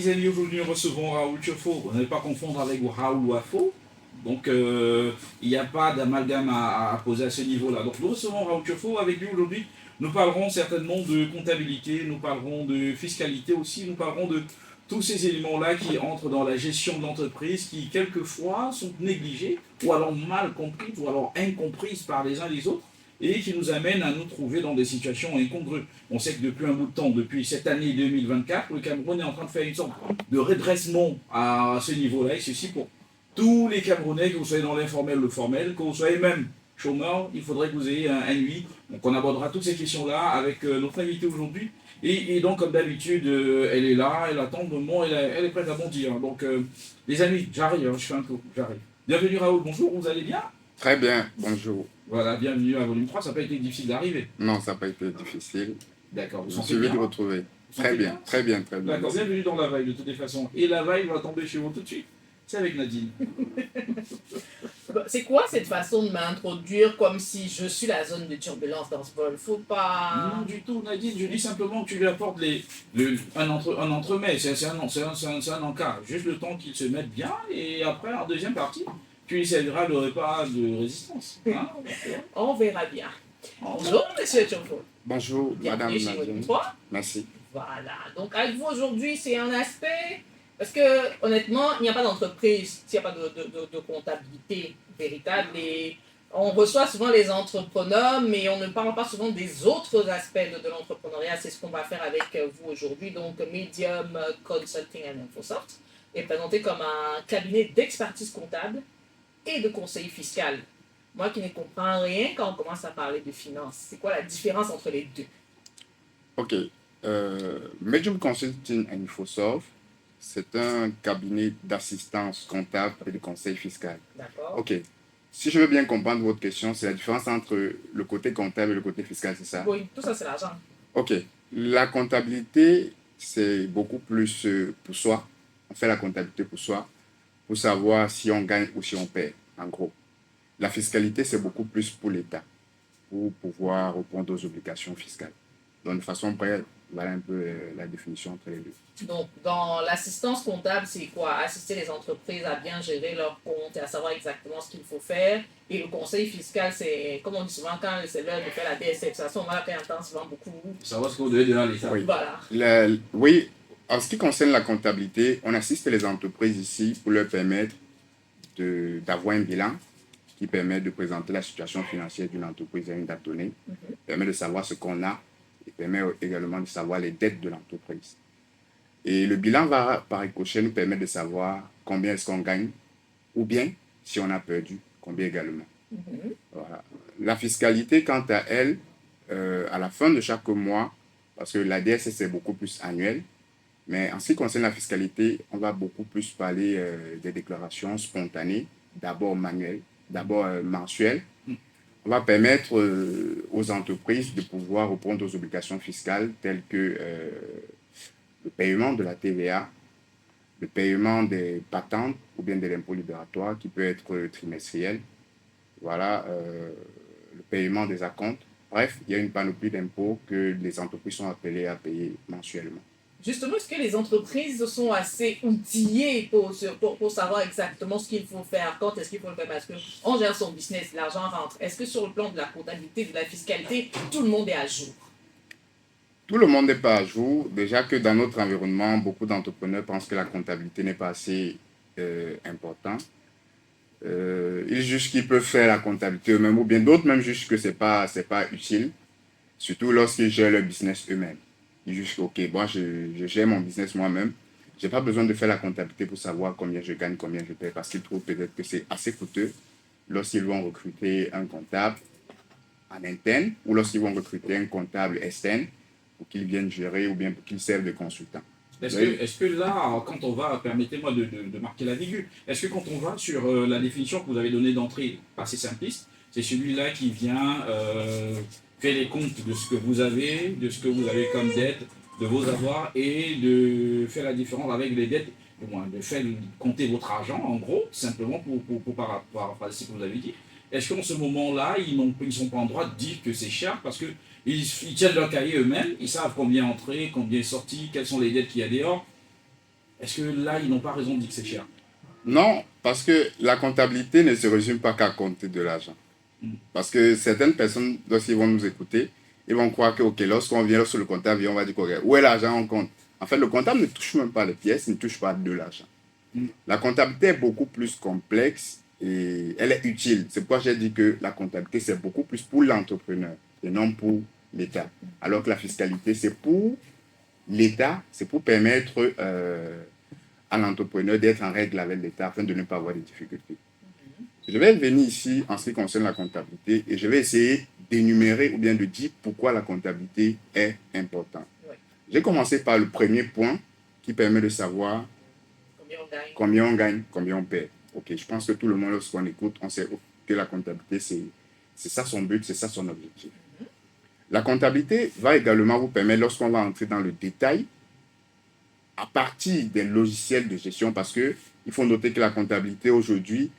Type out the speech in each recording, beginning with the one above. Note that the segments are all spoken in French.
les amis, aujourd'hui nous recevons Raoul Tchofo. Vous n'allez pas confondre avec Raoul Wafo. Donc il n'y a pas d'amalgame à poser à ce niveau-là. Donc nous recevons Raoul Tchofo. Avec lui aujourd'hui, nous parlerons certainement de comptabilité, nous parlerons de fiscalité aussi, nous parlerons de tous ces éléments-là qui entrent dans la gestion de l'entreprise, qui quelquefois sont négligés, ou alors mal comprises, ou alors incomprises par les uns les autres, et qui nous amènent à nous trouver dans des situations incongrues. On sait que depuis un bout de temps, depuis cette année 2024, le Cameroun est en train de faire une sorte de redressement à ce niveau-là, et ceci pour tous les Camerounais, que vous soyez dans l'informel ou le formel, que vous soyez même chômeur, il faudrait que vous ayez un UI. Donc on abordera toutes ces questions-là avec notre invité aujourd'hui. Et donc, comme d'habitude, elle est là, elle attend le moment, elle est prête à bondir. Donc, les amis, j'arrive, je fais un tour, j'arrive. Bienvenue Raoul, bonjour, vous allez bien? Très bien, bonjour. Voilà, bienvenue à Volume 3, ça n'a pas été difficile d'arriver. Non, ça n'a pas été difficile. D'accord, vous Je sentez suis bien? de retrouver. Très bien, très bien, très bien. D'accord, bienvenue dans la veille de toutes les façons. Et la veille va tomber chez vous tout de suite. C'est avec Nadine. C'est quoi cette façon de m'introduire comme si je suis la zone de turbulence dans ce vol? Faut pas... Non du tout, Nadine, je dis simplement que tu lui apportes un entremets, c'est un encart. Juste le temps qu'il se mette bien, et après, en deuxième partie, tu lui serviras le repas de résistance. Hein? On verra bien. Bonjour, monsieur Tchofo. Bonjour, madame Bienvenue chez Nadine. Volume 3. Merci. Voilà. Donc, avec vous aujourd'hui, c'est un aspect... Parce que, honnêtement, il n'y a pas d'entreprise s'il n'y a pas de comptabilité véritable. Et on reçoit souvent les entrepreneurs, mais on ne parle pas souvent des autres aspects de l'entrepreneuriat. C'est ce qu'on va faire avec vous aujourd'hui. Donc, Medium Consulting and Infosoft est présenté comme un cabinet d'expertise comptable et de conseil fiscal. Moi qui ne comprends rien quand on commence à parler de finance, c'est quoi la différence entre les deux? Ok. Medium Consulting and Infosoft, c'est un cabinet d'assistance comptable et de conseil fiscal. D'accord. Ok. Si je veux bien comprendre votre question, c'est la différence entre le côté comptable et le côté fiscal, c'est ça? Oui, tout ça c'est l'argent. Ok. La comptabilité, c'est beaucoup plus pour soi. On fait la comptabilité pour soi, pour savoir si on gagne ou si on perd, en gros. La fiscalité, c'est beaucoup plus pour l'État, pour pouvoir répondre aux obligations fiscales. Donc, de façon brève, voilà un peu la définition entre les deux. Donc, dans l'assistance comptable, c'est quoi? Assister les entreprises à bien gérer leurs comptes et à savoir exactement ce qu'il faut faire. Et le conseil fiscal, c'est, comme on dit souvent, quand c'est l'heure de faire la DSF, de toute façon, on va la payer en temps souvent beaucoup. Savoir ce que vous devez donner à l'État. Oui. Voilà. Oui, en ce qui concerne la comptabilité, on assiste les entreprises ici pour leur permettre d'avoir un bilan qui permet de présenter la situation financière d'une entreprise à une date donnée, permet de savoir ce qu'on a et permet également de savoir les dettes de l'entreprise. Et le bilan va, par ricochet, nous permettre de savoir combien est-ce qu'on gagne ou bien, si on a perdu, combien également. Voilà. La fiscalité, quant à elle, à la fin de chaque mois, parce que la DSS c'est beaucoup plus annuel, mais en ce qui concerne la fiscalité, on va beaucoup plus parler des déclarations spontanées, d'abord manuelles, d'abord mensuelles. On va permettre aux entreprises de pouvoir répondre aux obligations fiscales telles que le paiement de la TVA, le paiement des patentes ou bien de l'impôt libératoire qui peut être trimestriel, voilà, le paiement des acomptes. Bref, il y a une panoplie d'impôts que les entreprises sont appelées à payer mensuellement. Justement, est-ce que les entreprises sont assez outillées pour savoir exactement ce qu'il faut faire, quand est-ce qu'il faut le faire? Parce qu'on gère son business, l'argent rentre. Est-ce que sur le plan de la comptabilité, de la fiscalité, tout le monde est à jour? Tout le monde n'est pas à jour. Déjà que dans notre environnement, beaucoup d'entrepreneurs pensent que la comptabilité n'est pas assez importante. Ils jugent qu'ils peuvent faire la comptabilité eux-mêmes, ou bien d'autres même jugent que ce n'est pas utile, surtout lorsqu'ils gèrent leur business eux-mêmes. Ils jugent que, ok, moi je gère mon business moi-même, je n'ai pas besoin de faire la comptabilité pour savoir combien je gagne, combien je paie, parce qu'ils trouvent peut-être que c'est assez coûteux lorsqu'ils vont recruter un comptable en interne ou lorsqu'ils vont recruter un comptable externe pour qu'ils viennent gérer ou bien pour qu'ils servent de consultants. Est-ce que là, quand on va, permettez-moi de marquer la virgule, est-ce que quand on va sur la définition que vous avez donnée d'entrée, assez simpliste, c'est celui-là qui vient faire les comptes de ce que vous avez, de ce que vous avez comme dette, de vos avoirs, et de faire la différence avec les dettes, du moins de faire compter votre argent, en gros, simplement pour paraphraser ce que vous avez dit. Est-ce qu'en ce moment-là, ils ne sont pas en droit de dire que c'est cher parce qu'ils tiennent leur cahier eux-mêmes, ils savent combien entrer, combien sortir, quelles sont les dettes qu'il y a dehors. est-ce que là, ils n'ont pas raison de dire que c'est cher? Non, parce que la comptabilité ne se résume pas qu'à compter de l'argent. Mm. Parce que certaines personnes, lorsqu'ils vont nous écouter, ils vont croire que, ok, lorsque le comptable vient, on va dire, ok, où est l'argent on compte? En fait, le comptable ne touche même pas les pièces, il ne touche pas de l'argent. Mm. La comptabilité est beaucoup plus complexe et elle est utile. C'est pourquoi j'ai dit que la comptabilité, c'est beaucoup plus pour l'entrepreneur et non pour l'État. Alors que la fiscalité, c'est pour l'État, c'est pour permettre à l'entrepreneur d'être en règle avec l'État afin de ne pas avoir de difficultés. Je vais venir ici en ce qui concerne la comptabilité et je vais essayer d'énumérer ou bien de dire pourquoi la comptabilité est importante. Ouais. J'ai commencé par le premier point qui permet de savoir combien on gagne, combien on perd. Ok, je pense que tout le monde, lorsqu'on écoute, on sait que la comptabilité, c'est ça son but, c'est ça son objectif. La comptabilité va également vous permettre, lorsqu'on va entrer dans le détail, à partir des logiciels de gestion, parce qu'il faut noter que la comptabilité aujourd'hui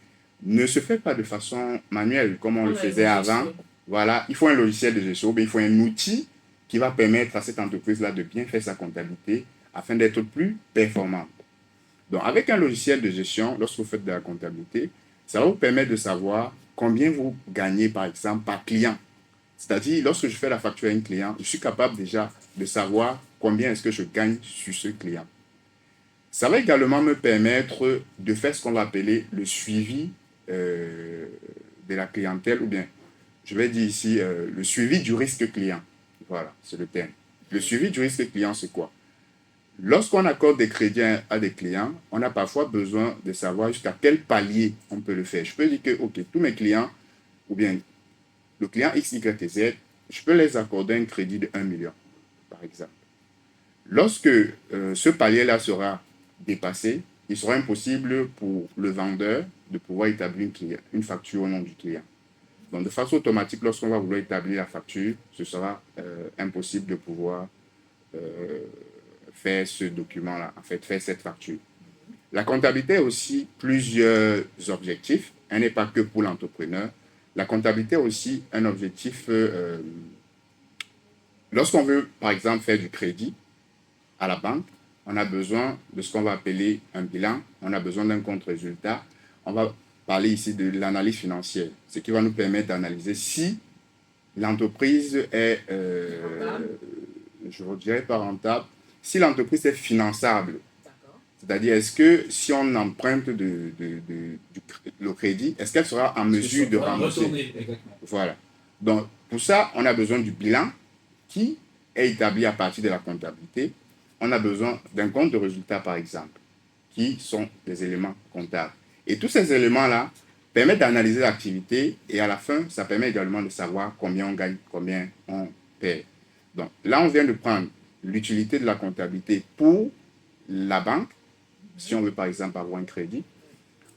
ne se fait pas de façon manuelle comme on le faisait avant. Voilà, il faut un logiciel de gestion, mais il faut un outil qui va permettre à cette entreprise-là de bien faire sa comptabilité afin d'être plus performante. Donc, avec un logiciel de gestion, lorsque vous faites de la comptabilité, ça va vous permettre de savoir combien vous gagnez, par exemple, par client. C'est-à-dire, lorsque je fais la facture à un client, je suis capable déjà de savoir combien est-ce que je gagne sur ce client. Ça va également me permettre de faire ce qu'on va appeler le suivi de la clientèle, ou bien, je vais dire ici, le suivi du risque client. Voilà, c'est le terme. Le suivi du risque client, c'est quoi? Lorsqu'on accorde des crédits à des clients, on a parfois besoin de savoir jusqu'à quel palier on peut le faire. Je peux dire que, ok, tous mes clients, ou bien le client X, Y et Z, je peux les accorder un crédit de 1 million, par exemple. Lorsque ce palier-là sera dépassé, il sera impossible pour le vendeur de pouvoir établir une facture au nom du client. Donc, de façon automatique, lorsqu'on va vouloir établir la facture, ce sera impossible de pouvoir faire ce document-là, en fait, faire cette facture. La comptabilité a aussi plusieurs objectifs. Elle n'est pas que pour l'entrepreneur. La comptabilité a aussi un objectif, lorsqu'on veut, par exemple, faire du crédit à la banque, on a besoin de ce qu'on va appeler un bilan, on a besoin d'un compte-résultat. On va parler ici de l'analyse financière, ce qui va nous permettre d'analyser si l'entreprise est, je ne dirais pas rentable, si l'entreprise est finançable. C'est-à-dire, est-ce que si on emprunte le crédit, est-ce qu'elle sera en mesure de rembourser? Voilà. Donc, pour ça, on a besoin du bilan qui est établi à partir de la comptabilité. On a besoin d'un compte de résultat, par exemple, qui sont des éléments comptables. Et tous ces éléments-là permettent d'analyser l'activité et à la fin, ça permet également de savoir combien on gagne, combien on perd. Donc, là, on vient de prendre l'utilité de la comptabilité pour la banque, si on veut par exemple avoir un crédit.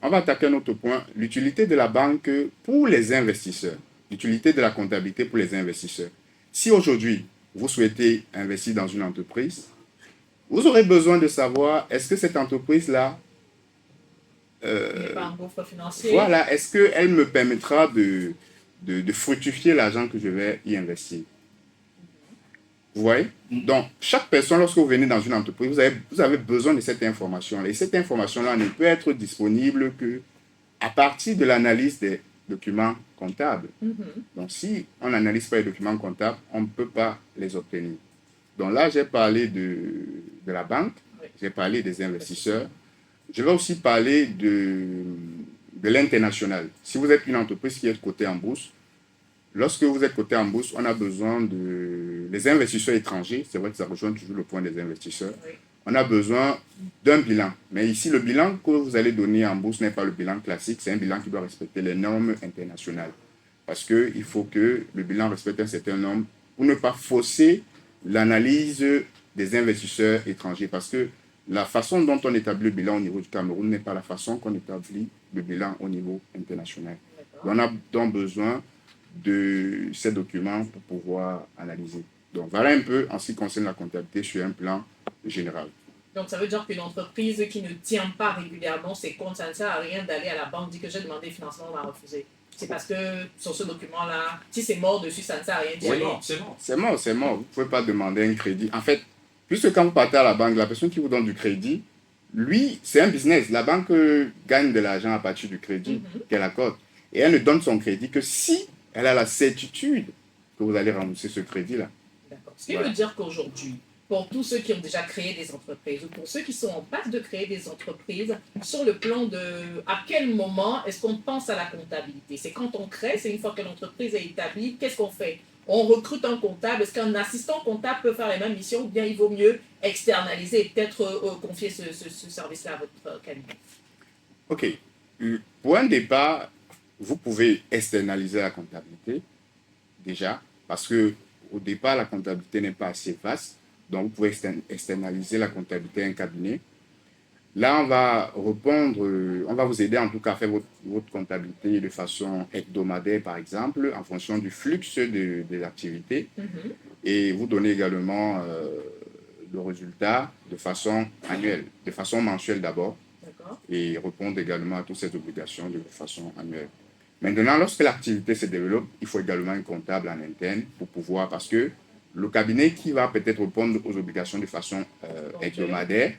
On va attaquer un autre point, l'utilité de la banque pour les investisseurs, l'utilité de la comptabilité pour les investisseurs. Si aujourd'hui, vous souhaitez investir dans une entreprise, vous aurez besoin de savoir, est-ce que cette entreprise-là, voilà, est-ce qu'elle me permettra de fructifier l'argent que je vais y investir? Vous voyez? Donc, chaque personne, lorsque vous venez dans une entreprise, vous avez besoin de cette information-là. Et cette information-là ne peut être disponible qu'à partir de l'analyse des documents comptables. Donc, si on n'analyse pas les documents comptables, on ne peut pas les obtenir. Donc là, j'ai parlé de la banque, j'ai parlé des investisseurs. Je vais aussi parler de l'international. Si vous êtes une entreprise qui est cotée en bourse, lorsque vous êtes coté en bourse, on a besoin les investisseurs étrangers. C'est vrai que ça rejoint toujours le point des investisseurs. Oui. On a besoin d'un bilan. Mais ici, le bilan que vous allez donner en bourse n'est pas le bilan classique. C'est un bilan qui doit respecter les normes internationales. Parce qu'il faut que le bilan respecte un certain nombre pour ne pas fausser l'analyse des investisseurs étrangers. Parce que la façon dont on établit le bilan au niveau du Cameroun n'est pas la façon qu'on établit le bilan au niveau international. On a donc besoin de ces documents pour pouvoir analyser. Donc voilà un peu en ce qui concerne la comptabilité sur un plan général. Donc ça veut dire qu'une entreprise qui ne tient pas régulièrement ses comptes, ça ne sert à rien d'aller à la banque, dire que j'ai demandé financement, on m'a refusé. C'est parce que sur ce document-là, si c'est mort dessus, ça ne sert à rien d'y aller. C'est mort. Vous ne pouvez pas demander un crédit. En fait, puisque quand vous partez à la banque, la personne qui vous donne du crédit lui, c'est un business. La banque gagne de l'argent à partir du crédit qu'elle accorde. Et elle ne donne son crédit que si elle a la certitude que vous allez rembourser ce crédit-là. D'accord. Ce qui veut dire qu'aujourd'hui, pour tous ceux qui ont déjà créé des entreprises ou pour ceux qui sont en passe de créer des entreprises, sur le plan de à quel moment est-ce qu'on pense à la comptabilité? C'est quand on crée, c'est une fois que l'entreprise est établie, qu'est-ce qu'on fait? On recrute un comptable. Est-ce qu'un assistant comptable peut faire les mêmes missions ou bien il vaut mieux externaliser et peut-être confier ce service-là à votre cabinet? OK. Pour un départ, vous pouvez externaliser la comptabilité, déjà, parce que au départ, la comptabilité n'est pas assez vaste. Donc, vous pouvez externaliser la comptabilité à un cabinet. Là, on va vous aider en tout cas à faire votre comptabilité de façon hebdomadaire, par exemple, en fonction du flux des activités. Et vous donner également le résultat de façon annuelle, de façon mensuelle d'abord, et répondre également à toutes ces obligations de façon annuelle. Maintenant, lorsque l'activité se développe, il faut également un comptable en interne pour pouvoir, parce que le cabinet qui va peut-être répondre aux obligations de façon hebdomadaire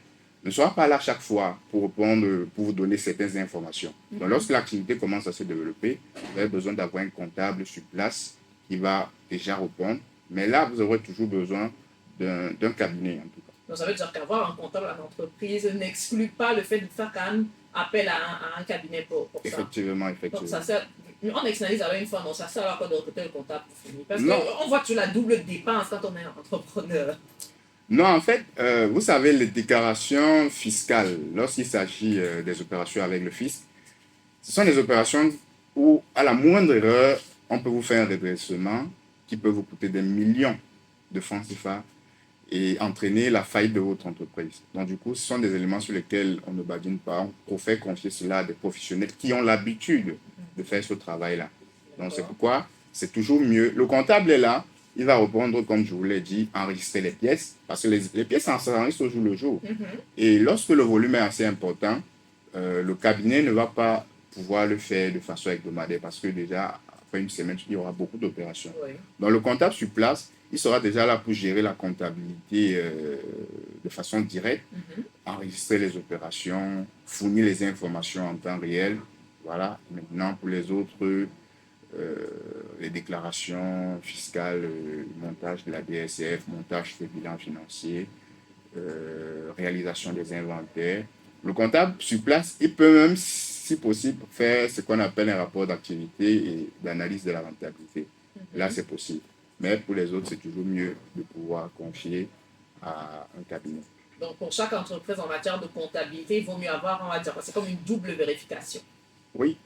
ne sera pas là chaque fois pour répondre, pour vous donner certaines informations. Donc, lorsque l'activité commence à se développer, vous avez besoin d'avoir un comptable sur place qui va déjà répondre. Mais là, vous aurez toujours besoin d'un cabinet, en tout cas. Donc, ça veut dire qu'avoir un comptable en entreprise n'exclut pas le fait de faire quand même appel à un cabinet pour ça. Effectivement. Donc, ça sert, on externalise alors une fois, non, ça sert alors quoi de recruter le comptable pour finir? Parce qu'on voit toujours la double dépense quand on est entrepreneur. Non, en fait, vous savez, les déclarations fiscales, lorsqu'il s'agit des opérations avec le fisc, ce sont des opérations où, à la moindre erreur, on peut vous faire un redressement qui peut vous coûter des millions de francs CFA et entraîner la faillite de votre entreprise. Donc, du coup, ce sont des éléments sur lesquels on ne badine pas. On préfère confier cela à des professionnels qui ont l'habitude de faire ce travail-là. Donc, c'est pourquoi c'est toujours mieux. Le comptable est là. Il va répondre, comme je vous l'ai dit, enregistrer les pièces, parce que les pièces s'enregistrent au jour le jour. Et lorsque le volume est assez important, le cabinet ne va pas pouvoir le faire de façon hebdomadaire, parce que déjà, après une semaine, il y aura beaucoup d'opérations. Donc, le comptable sur place, il sera déjà là pour gérer la comptabilité de façon directe, enregistrer les opérations, fournir les informations en temps réel. Voilà. Maintenant, pour les autres, les déclarations fiscales, montage de la DSF, montage des bilans financiers, réalisation des inventaires. Le comptable sur place, il peut même, si possible, faire ce qu'on appelle un rapport d'activité et d'analyse de la rentabilité. Là, c'est possible. Mais pour les autres, c'est toujours mieux de pouvoir confier à un cabinet. Donc, pour chaque entreprise en matière de comptabilité, il vaut mieux avoir, on va dire, c'est comme une double vérification. Oui.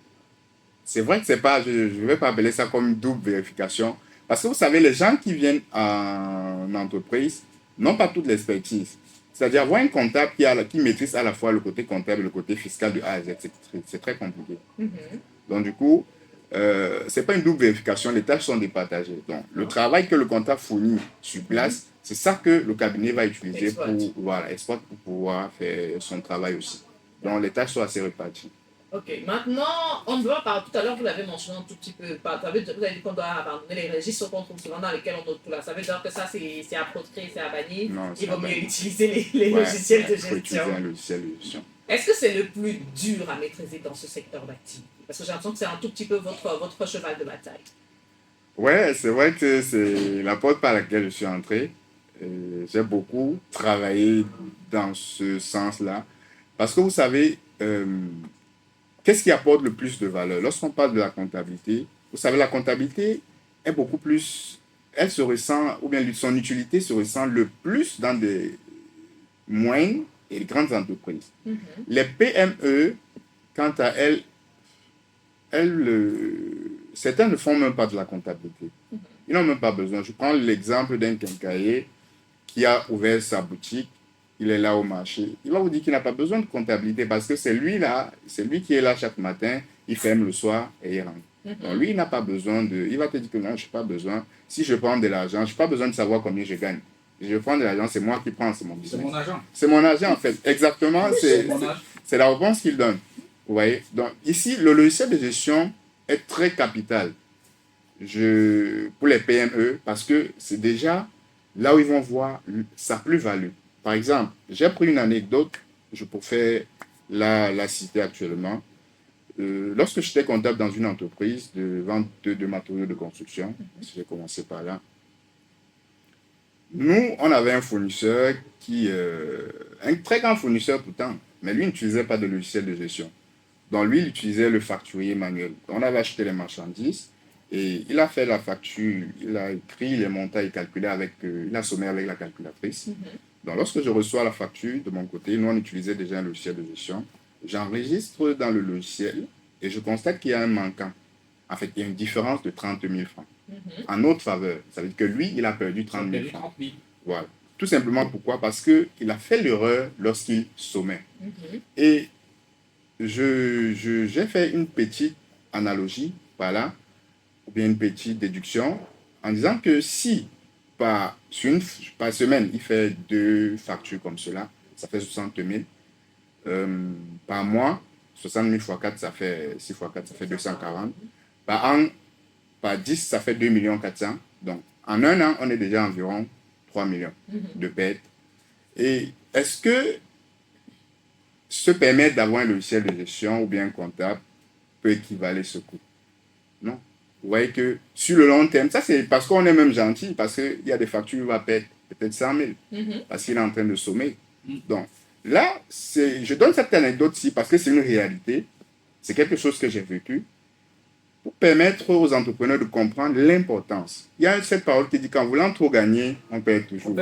C'est vrai que c'est pas, je ne vais pas appeler ça comme une double vérification. Parce que vous savez, les gens qui viennent en entreprise n'ont pas toute l'expertise. C'est-à-dire, avoir un comptable qui maîtrise à la fois le côté comptable et le côté fiscal de A à Z, c'est très compliqué. Donc, du coup, ce n'est pas une double vérification, les tâches sont départagées. Donc, le travail que le comptable fournit sur place, c'est ça que le cabinet va utiliser pour pouvoir faire son travail aussi. Donc, les tâches sont assez réparties. Ok, maintenant, on doit parler, tout à l'heure, vous l'avez mentionné un tout petit peu, vous avez dit qu'on doit abandonner les registres qu'on trouve souvent dans lesquels on trouve tout là. Ça veut dire que ça, c'est à proscrire, c'est à bannir. Il vaut mieux utiliser les logiciels de gestion. Utiliser un logiciel de gestion. Est-ce que c'est le plus dur à maîtriser dans ce secteur d'activité? Parce que j'ai l'impression que c'est un tout petit peu votre cheval de bataille. Ouais, c'est vrai que c'est la porte par laquelle je suis entré. J'ai beaucoup travaillé dans ce sens-là. Parce que vous savez, qu'est-ce qui apporte le plus de valeur? Lorsqu'on parle de la comptabilité, vous savez, la comptabilité est beaucoup plus... Elle se ressent, ou bien son utilité se ressent le plus dans des moyennes et grandes entreprises. Les PME, quant à elles, certains ne font même pas de la comptabilité. Ils n'ont même pas besoin. Je prends l'exemple d'un quincailler qui a ouvert sa boutique. Il est là au marché. Il va vous dire qu'il n'a pas besoin de comptabilité parce que c'est lui qui est là chaque matin, il ferme le soir et il rentre. Donc lui, il n'a pas besoin de... Il va te dire que non, je n'ai pas besoin. Si je prends de l'argent, je n'ai pas besoin de savoir combien je gagne. Je prends de l'argent, c'est moi qui prends, c'est mon business. C'est mon agent. C'est mon agent en fait. Exactement, c'est la réponse qu'il donne. Vous voyez? Donc ici, le logiciel de gestion est très capital pour les PME parce que c'est déjà là où ils vont voir sa plus-value. Par exemple, j'ai pris une anecdote je préfère la citer actuellement. Lorsque j'étais comptable dans une entreprise de vente de matériaux de construction, si j'ai commencé par là, nous, on avait un fournisseur un très grand fournisseur pourtant, mais lui n'utilisait pas de logiciel de gestion. Donc lui, il utilisait le facturier manuel. On avait acheté les marchandises et il a fait la facture, il a écrit les montants et calculé il a sommé avec la calculatrice. Donc lorsque je reçois la facture de mon côté, nous on utilisait déjà un logiciel de gestion. J'enregistre dans le logiciel et je constate qu'il y a un manquant. En fait, il y a une différence de 30 000 francs. En notre faveur. Ça veut dire que lui, il a perdu 30 000 francs. Voilà. Tout simplement pourquoi? Parce qu'il a fait l'erreur lorsqu'il sommait. Et j'ai fait une petite analogie par là, ou bien une petite déduction, en disant que si par semaine, il fait 2 factures comme cela, ça fait 60 000. Par mois, 60 000 fois 4, ça fait 6 fois 4, ça fait 240. Par an, par 10, ça fait 2 400 000. Donc, en un an, on est déjà environ 3 millions de pertes. Et est-ce que se permettre d'avoir un logiciel de gestion ou bien comptable peut équivaler ce coût? Non. Vous voyez que sur le long terme, ça c'est parce qu'on est même gentil, parce qu'il y a des factures, il va perdre peut-être 100 000, parce qu'il est en train de sommer. Donc là, je donne cette anecdote-ci parce que c'est une réalité, c'est quelque chose que j'ai vécu, pour permettre aux entrepreneurs de comprendre l'importance. Il y a cette parole qui dit qu'en voulant trop gagner, on perd toujours.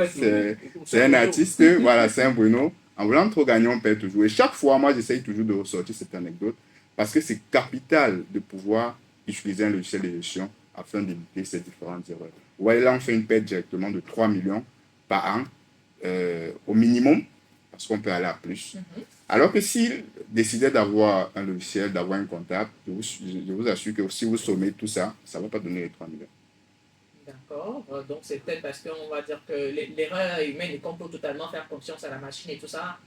C'est un artiste, voilà, c'est un Bruno. En voulant trop gagner, on perd toujours. Et chaque fois, moi, j'essaye toujours de ressortir cette anecdote parce que c'est capital de pouvoir utiliser un logiciel de gestion afin d'éviter ces différentes erreurs. Vous voyez, là, on fait une perte directement de 3 millions par an au minimum, parce qu'on peut aller à plus. Alors que s'il décidait d'avoir un logiciel, d'avoir un comptable, je vous assure que si vous sommez tout ça, ça ne va pas donner les 3 millions. D'accord. Donc, c'est peut-être parce qu'on va dire que l'erreur humaine et qu'on peut totalement faire confiance à la machine et tout ça.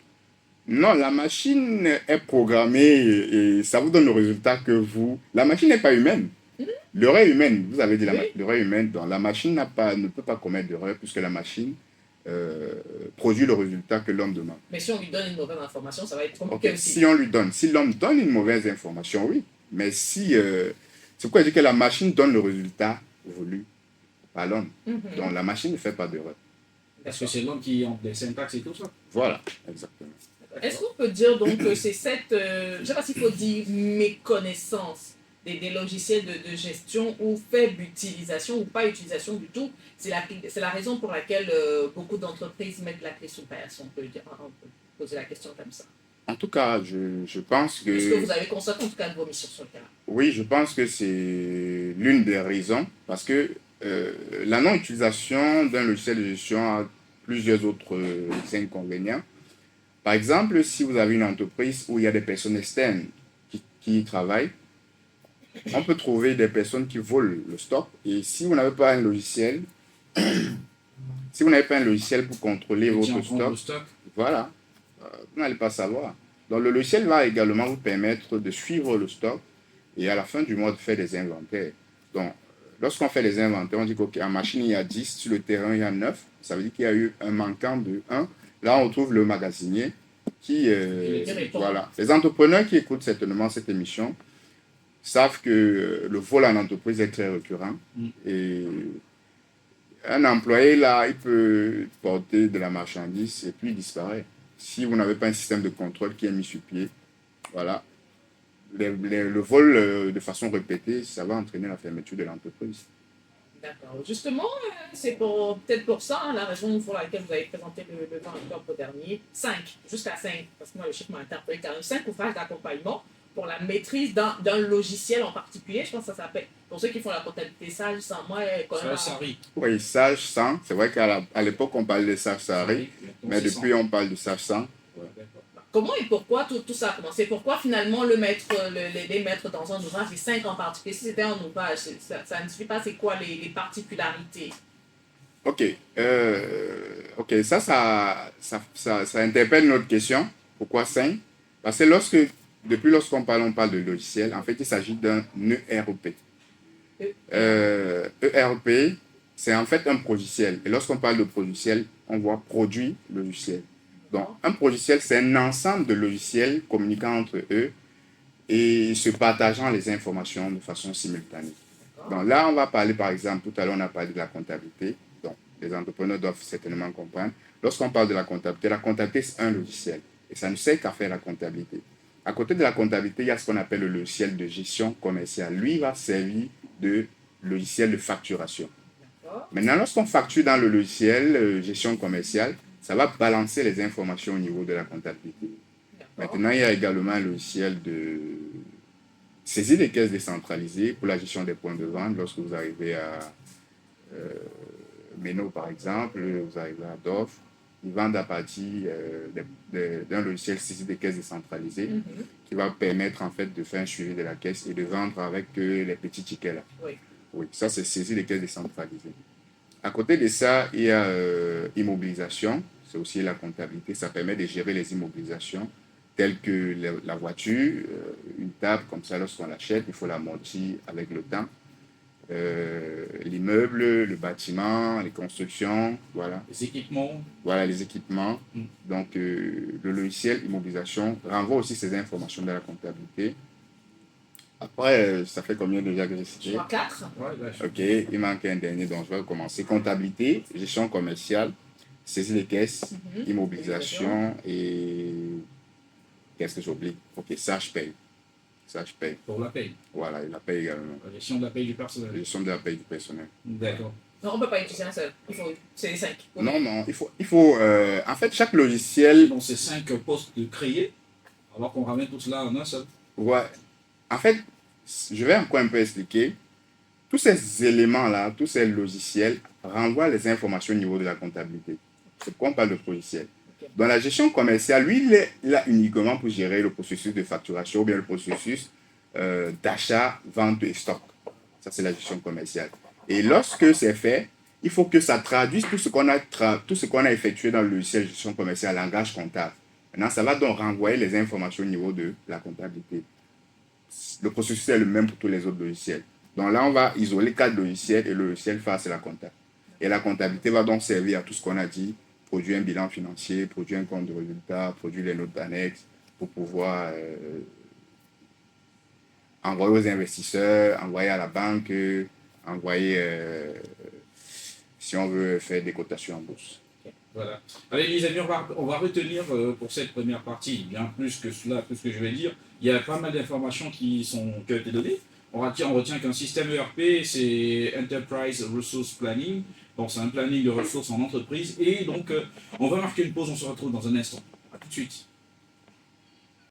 Non, la machine est programmée et ça vous donne le résultat que vous... La machine n'est pas humaine. L'erreur est humaine, vous avez dit l'erreur humaine. Donc, la machine ne peut pas commettre d'erreur puisque la machine produit le résultat que l'homme demande. Mais si on lui donne une mauvaise information, ça va être compliqué aussi. Si l'homme donne une mauvaise information, oui. Mais si... c'est quoi dire que la machine donne le résultat voulu par l'homme. Donc, la machine ne fait pas d'erreur. Parce que c'est l'homme qui a des syntaxes et tout ça. Voilà, exactement. Est-ce qu'on peut dire donc que c'est cette, je ne sais pas s'il faut dire méconnaissance des logiciels de gestion ou faible utilisation ou pas utilisation du tout, c'est la raison pour laquelle beaucoup d'entreprises mettent la clé sous perce, on peut poser la question comme ça. En tout cas, je pense que... Est-ce que vous avez constaté en tout cas de vos missions sur le terrain? Oui, je pense que c'est l'une des raisons parce que la non-utilisation d'un logiciel de gestion a plusieurs autres inconvénients. Par exemple, si vous avez une entreprise où il y a des personnes externes qui y travaillent, on peut trouver des personnes qui volent le stock. Et si vous n'avez pas un logiciel, pour contrôler votre stock, voilà, vous n'allez pas savoir. Donc le logiciel va également vous permettre de suivre le stock et à la fin du mois de faire des inventaires. Donc, lorsqu'on fait les inventaires, on dit qu'en machine il y a 10, sur le terrain il y a 9. Ça veut dire qu'il y a eu un manquant de 1. Là, on trouve le magasinier qui... voilà. Les entrepreneurs qui écoutent certainement cette émission savent que le vol en entreprise est très récurrent. Et un employé, là, il peut porter de la marchandise et puis il disparaît. Si vous n'avez pas un système de contrôle qui est mis sur pied, voilà, le vol de façon répétée, ça va entraîner la fermeture de l'entreprise. D'accord. Justement, c'est peut-être pour ça, la raison pour laquelle vous avez présenté le 20 octobre dernier, 5, jusqu'à 5, parce que moi le chiffre m'a interpellé quand même, 5 ouvrages d'accompagnement pour la maîtrise d'un logiciel en particulier. Je pense que ça s'appelle, pour ceux qui font la comptabilité Sage 100, moi, quand même. Sari. Oui, Sage 100, c'est vrai qu'à l'époque on parlait de Sage Sari, mais depuis on parle de Sage 100. Ouais. Comment et pourquoi tout ça a commencé? Pourquoi finalement les mettre dans un ouvrage, les 5 en particulier? Si c'était un ouvrage, ça ne suffit pas, c'est quoi les particularités? Ok, ça interpelle notre question. Pourquoi 5? Parce que depuis lorsqu'on parle de logiciel, en fait il s'agit d'un ERP. ERP, c'est en fait un logiciel. Et lorsqu'on parle de logiciel, on voit produit logiciel. Donc, un logiciel, c'est un ensemble de logiciels communiquant entre eux et se partageant les informations de façon simultanée. Donc là, on va parler, par exemple, tout à l'heure, on a parlé de la comptabilité. Donc, les entrepreneurs doivent certainement comprendre. Lorsqu'on parle de la comptabilité, c'est un logiciel. Et ça ne sert qu'à faire la comptabilité. À côté de la comptabilité, il y a ce qu'on appelle le logiciel de gestion commerciale. Lui, il va servir de logiciel de facturation. Maintenant, lorsqu'on facture dans le logiciel gestion commerciale, ça va balancer les informations au niveau de la comptabilité. Maintenant, il y a également un logiciel de saisie des caisses décentralisées pour la gestion des points de vente. Lorsque vous arrivez à Meno, par exemple, vous arrivez à DOF, ils vendent à partir d'un logiciel saisie des caisses décentralisées qui va permettre en fait de faire un suivi de la caisse et de vendre avec les petits tickets là. Oui, ça c'est saisie des caisses décentralisées. À côté de ça, il y a immobilisation, c'est aussi la comptabilité, ça permet de gérer les immobilisations telles que la voiture, une table comme ça lorsqu'on l'achète, il faut l'amortir avec le temps. L'immeuble, le bâtiment, les constructions, voilà. Les équipements. Voilà, les équipements. Donc, le logiciel immobilisation renvoie aussi ces informations dans la comptabilité. Après, ça fait combien déjà que j'ai cité? 4. Ok, il manque un dernier, donc je vais commencer. Comptabilité, gestion commerciale, saisie des caisses, immobilisation et... Qu'est-ce que j'oublie? Ok, ça je paye. Ça je paye. Pour la paye. Voilà, il la paye également. La gestion de la paye du personnel. La gestion de la paye du personnel. D'accord. Non, on ne peut pas utiliser un seul. C'est les 5. Non, non, il faut en fait, chaque logiciel... Dans ces 5 postes créés, alors qu'on ramène tout cela en un seul. Ouais. En fait, je vais encore un peu expliquer. Tous ces éléments-là, tous ces logiciels renvoient les informations au niveau de la comptabilité. C'est pourquoi on parle de logiciel. Dans la gestion commerciale, lui, il est là uniquement pour gérer le processus de facturation ou bien le processus d'achat, vente et stock. Ça, c'est la gestion commerciale. Et lorsque c'est fait, il faut que ça traduise tout ce qu'on a effectué dans le logiciel de gestion commerciale en langage comptable. Maintenant, ça va donc renvoyer les informations au niveau de la comptabilité. Le processus est le même pour tous les autres logiciels. Donc là, on va isoler 4 logiciels et le logiciel phare, c'est la comptabilité. Et la comptabilité va donc servir à tout ce qu'on a dit, produire un bilan financier, produire un compte de résultat, produire les notes annexes pour pouvoir envoyer aux investisseurs, envoyer à la banque, envoyer, si on veut, faire des cotations en bourse. Voilà. Allez les amis, on va retenir pour cette première partie, bien plus que cela, tout ce que je vais dire. Il y a pas mal d'informations qui ont été données. On retient qu'un système ERP, c'est Enterprise Resource Planning. Donc c'est un planning de ressources en entreprise. Et donc on va marquer une pause, on se retrouve dans un instant. A tout de suite.